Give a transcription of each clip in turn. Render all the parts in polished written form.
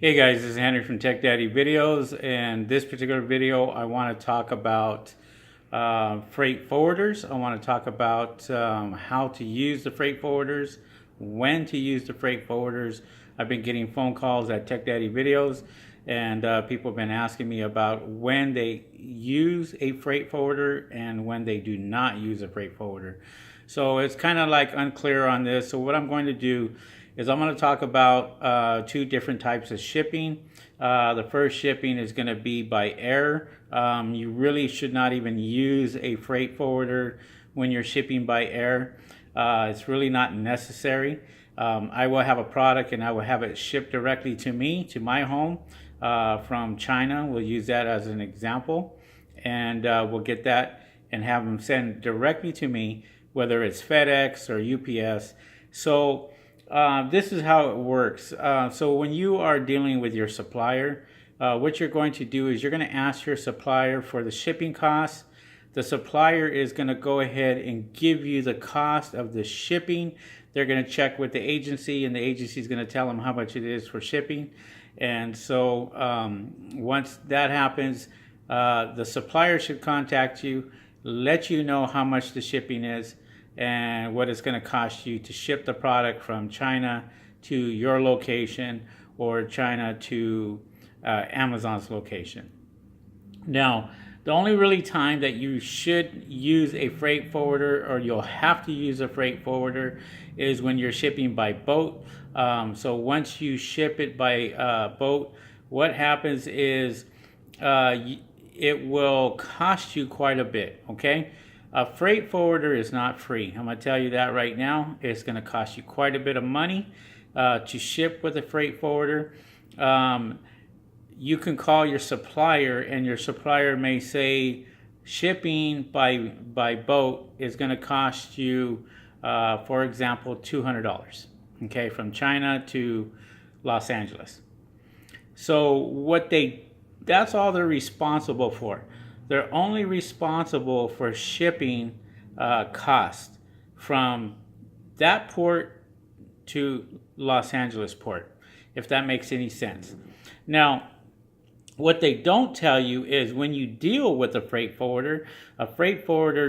Hey guys, this is Henry from Tech Daddy Videos, and this particular video I want to talk about freight forwarders. I want to talk about how to use the freight forwarders, when to use the freight forwarders. I've been getting phone calls at Tech Daddy Videos, and people have been asking me about when they use a freight forwarder and when they do not use a freight forwarder. So it's kind of like unclear on this. So what I'm going to do is I'm going to talk about two different types of shipping. The first shipping is going to be by air. You really should not even use a freight forwarder when you're shipping by air. It's really not necessary. I will have a product and I will have it shipped directly to me, to my home from China. We'll use that as an example, and we'll get that and have them send directly to me, whether it's FedEx or UPS. So this is how it works. So when you are dealing with your supplier, what you're going to do is you're going to ask your supplier for the shipping costs. The supplier is going to go ahead and give you the cost of the shipping. They're going to check with the agency, and the agency is going to tell them how much it is for shipping. And so once that happens, the supplier should contact you, let you know how much the shipping is and what it's going to cost you to ship the product from China to your location or China to Amazon's location. Now, the only really time that you should use a freight forwarder, or you'll have to use a freight forwarder, is when you're shipping by boat. So once you ship it by boat, what happens is it will cost you quite a bit, okay? A freight forwarder is not free. I'm going to tell you that right now. It's going to cost you quite a bit of money to ship with a freight forwarder. You can call your supplier, and your supplier may say shipping by boat is going to cost you, for example, $200, okay, from China to Los Angeles. So that's all they're responsible for. They're only responsible for shipping cost from that port to Los Angeles port, if that makes any sense. Now, what they don't tell you is when you deal with a freight forwarder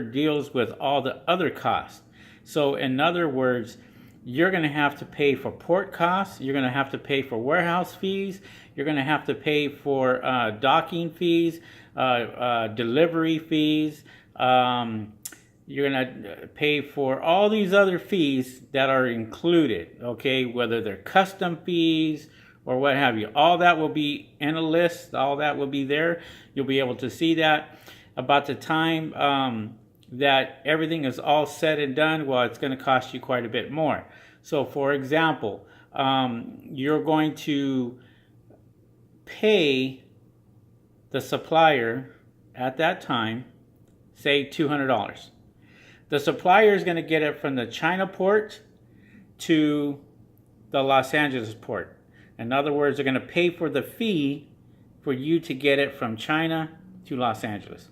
deals with all the other costs. So in other words, you're going to have to pay for port costs, you're going to have to pay for warehouse fees, you're going to have to pay for docking fees, delivery fees, you're going to pay for all these other fees that are included, okay, whether they're custom fees or what have you. All that will be in a list, all that will be there. You'll be able to see that. About the time that everything is all said and done, well, it's going to cost you quite a bit more. So for example, you're going to pay the supplier at that time, say $200. The supplier is going to get it from the China port to the Los Angeles port. In other words, they're going to pay for the fee for you to get it from China to Los Angeles.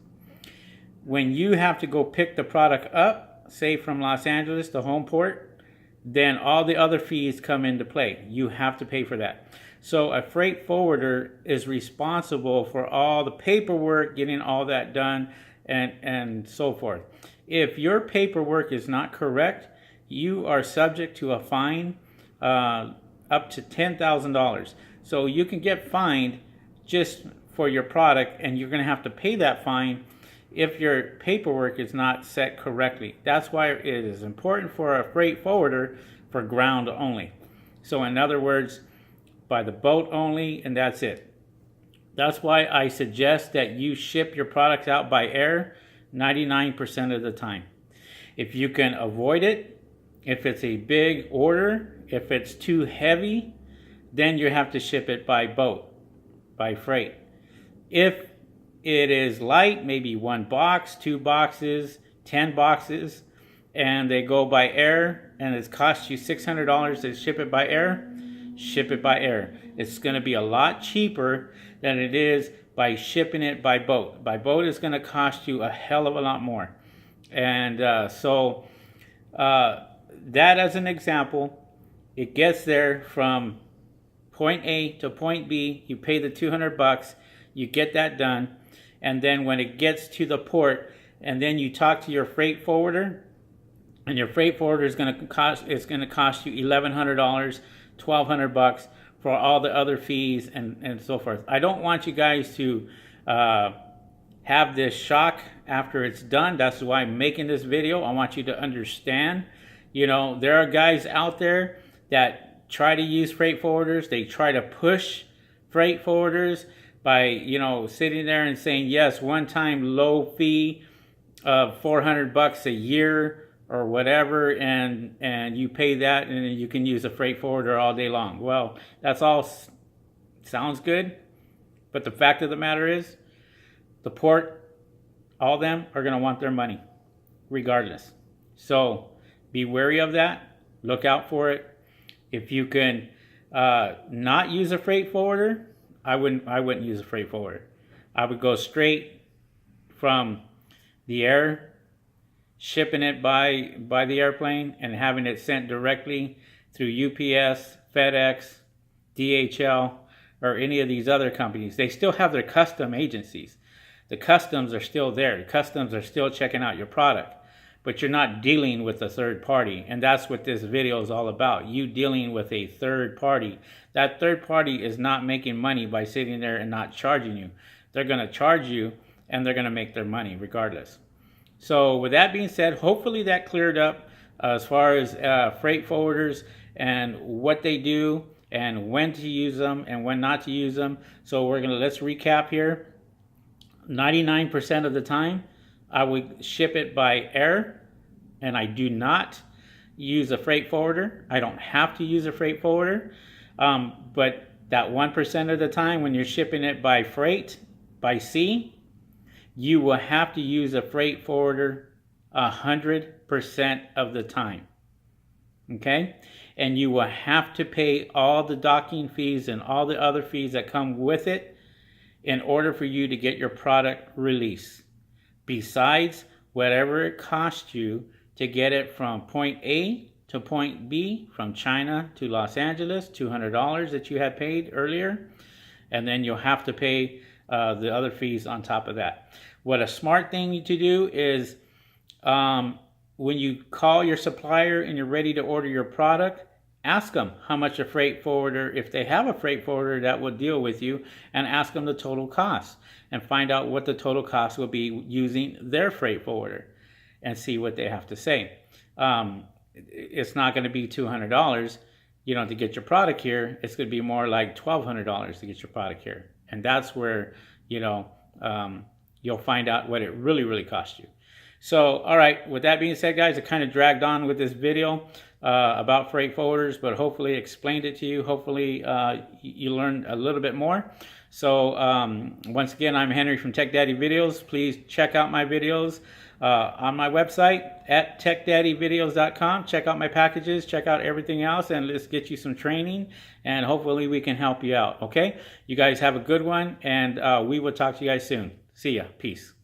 When you have to go pick the product up, say from Los Angeles, the home port, then all the other fees come into play. You have to pay for that. So a freight forwarder is responsible for all the paperwork, getting all that done, and so forth. If your paperwork is not correct, you are subject to a fine up to $10,000. So you can get fined just for your product, and you're going to have to pay that fine if your paperwork is not set correctly. That's why it is important for a freight forwarder for ground only. So in other words, by the boat only, and that's it. That's why I suggest that you ship your products out by air 99% of the time. If you can avoid it, if it's a big order, if it's too heavy, then you have to ship it by boat, by freight. If it is light, maybe 1 box, 2 boxes, 10 boxes, and they go by air, and it's cost you $600 to ship it by air, ship it by air. It's going to be a lot cheaper than it is by shipping it by boat. By boat, it's going to cost you a hell of a lot more. And that as an example, it gets there from point A to point B, you pay the $200, you get that done, and then when it gets to the port, and then you talk to your freight forwarder, and your freight forwarder is going to cost you $1,100, $1,200 for all the other fees and so forth. I don't want you guys to have this shock after it's done. That's why I'm making this video. I want you to understand, you know, there are guys out there that try to use freight forwarders. They try to push freight forwarders by, you know, sitting there and saying, yes, one-time low fee of $400 a year or whatever, and you pay that and you can use a freight forwarder all day long. Well, that's all sounds good, but the fact of the matter is, the port, all of them are going to want their money regardless. So be wary of that. Look out for it. If you can not use a freight forwarder, I wouldn't use a freight forwarder. I would go straight from the air, shipping it by the airplane and having it sent directly through UPS, FedEx, DHL, or any of these other companies. They still have their custom agencies. The customs are still there. The customs are still checking out your product, but you're not dealing with a third party. And that's what this video is all about. You dealing with a third party. That third party is not making money by sitting there and not charging you. They're going to charge you and they're going to make their money regardless. So with that being said, hopefully that cleared up as far as freight forwarders and what they do and when to use them and when not to use them. So let's recap here. 99% of the time, I would ship it by air, and I do not use a freight forwarder. I don't have to use a freight forwarder. But that 1% of the time when you're shipping it by freight, by sea, you will have to use a freight forwarder 100% of the time. Okay? And you will have to pay all the docking fees and all the other fees that come with it in order for you to get your product released. Besides whatever it costs you to get it from point A to point B, from China to Los Angeles, $200 that you had paid earlier, and then you'll have to pay the other fees on top of that. What a smart thing to do is when you call your supplier and you're ready to order your product, ask them how much a freight forwarder, if they have a freight forwarder that will deal with you, and ask them the total cost and find out what the total cost will be using their freight forwarder and see what they have to say. It's not going to be $200, you know, to get your product here. It's going to be more like $1,200 to get your product here. And that's where, you know, you'll find out what it really costs you. So, all right, with that being said, guys, I kind of dragged on with this video about freight forwarders, but hopefully explained it to you. Hopefully you learned a little bit more. So once again, I'm Henry from Tech Daddy Videos. Please check out my videos on my website at techdaddyvideos.com. Check out my packages, check out everything else, and let's get you some training, and hopefully we can help you out, okay? You guys have a good one, and we will talk to you guys soon. See ya. Peace.